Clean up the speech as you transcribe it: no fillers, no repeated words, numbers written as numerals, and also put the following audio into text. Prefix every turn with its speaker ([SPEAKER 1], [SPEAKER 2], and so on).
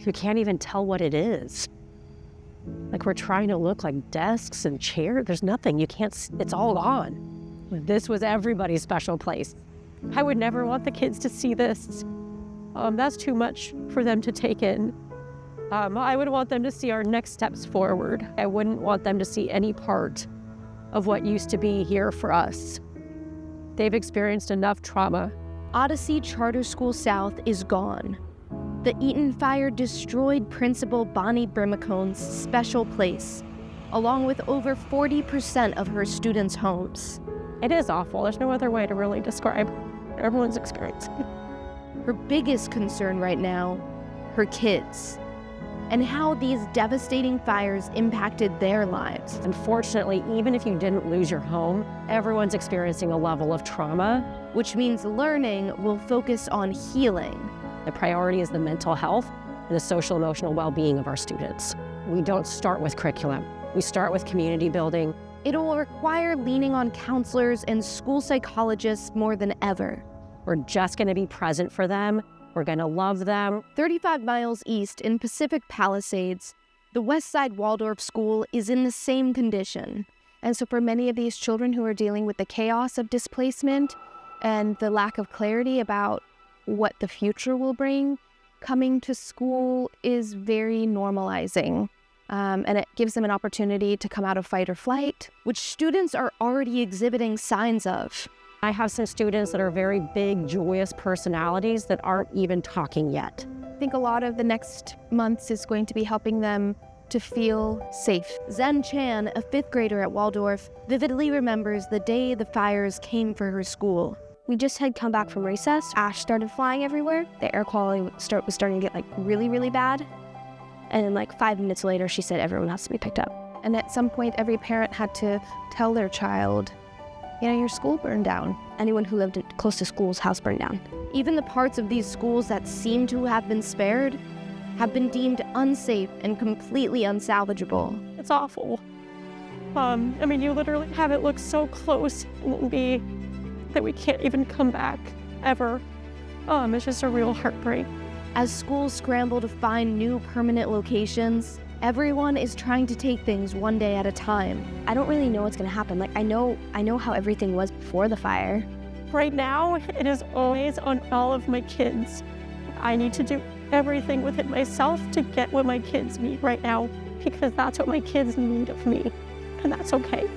[SPEAKER 1] you can't even tell what it is. Like, we're trying to look like desks and chairs. There's nothing. You can't, it's all gone. This was everybody's special place. I would never want the kids to see this. That's too much for them to take in. I would want them to see our next steps forward. I wouldn't want them to see any part of what used to be here for us. They've experienced enough trauma.
[SPEAKER 2] Odyssey Charter School South is gone. The Eaton fire destroyed Principal Bonnie Brimicone's special place, along with over 40% of her students' homes.
[SPEAKER 1] It is awful. There's no other way to really describe everyone's experience.
[SPEAKER 2] Her biggest concern right now, her kids, and how these devastating fires impacted their lives.
[SPEAKER 1] Unfortunately, even if you didn't lose your home, everyone's experiencing a level of trauma.
[SPEAKER 2] Which means learning will focus on healing.
[SPEAKER 1] The priority is the mental health and the social emotional well-being of our students. We don't start with curriculum. We start with community building.
[SPEAKER 2] It will require leaning on counselors and school psychologists more than ever.
[SPEAKER 1] We're just going to be present for them. We're going to love them.
[SPEAKER 2] 35 miles east in Pacific Palisades, the Westside Waldorf School is in the same condition. And so for many of these children who are dealing with the chaos of displacement and the lack of clarity about what the future will bring, coming to school is very normalizing. And it gives them an opportunity to come out of fight or flight, which students are already exhibiting signs of.
[SPEAKER 1] I have some students that are very big, joyous personalities that aren't even talking yet.
[SPEAKER 2] I think a lot of the next months is going to be helping them to feel safe. Zen Chan, a 5th grader at Waldorf, vividly remembers the day the fires came for her school.
[SPEAKER 3] We just had come back from recess. Ash started flying everywhere. The air quality was starting to get really, really bad. And then 5 minutes later, she said everyone has to be picked up.
[SPEAKER 2] And at some point, every parent had to tell their child, your school burned down.
[SPEAKER 3] Anyone who lived close to school's house burned down.
[SPEAKER 2] Even the parts of these schools that seem to have been spared have been deemed unsafe and completely unsalvageable.
[SPEAKER 1] It's awful. You literally have it look so close and be that we can't even come back, ever. It's just a real heartbreak.
[SPEAKER 2] As schools scramble to find new permanent locations, everyone is trying to take things one day at a time.
[SPEAKER 3] I don't really know what's gonna happen. I know how everything was before the fire.
[SPEAKER 1] Right now, it is always on all of my kids. I need to do everything within myself to get what my kids need right now, because that's what my kids need of me, and that's okay.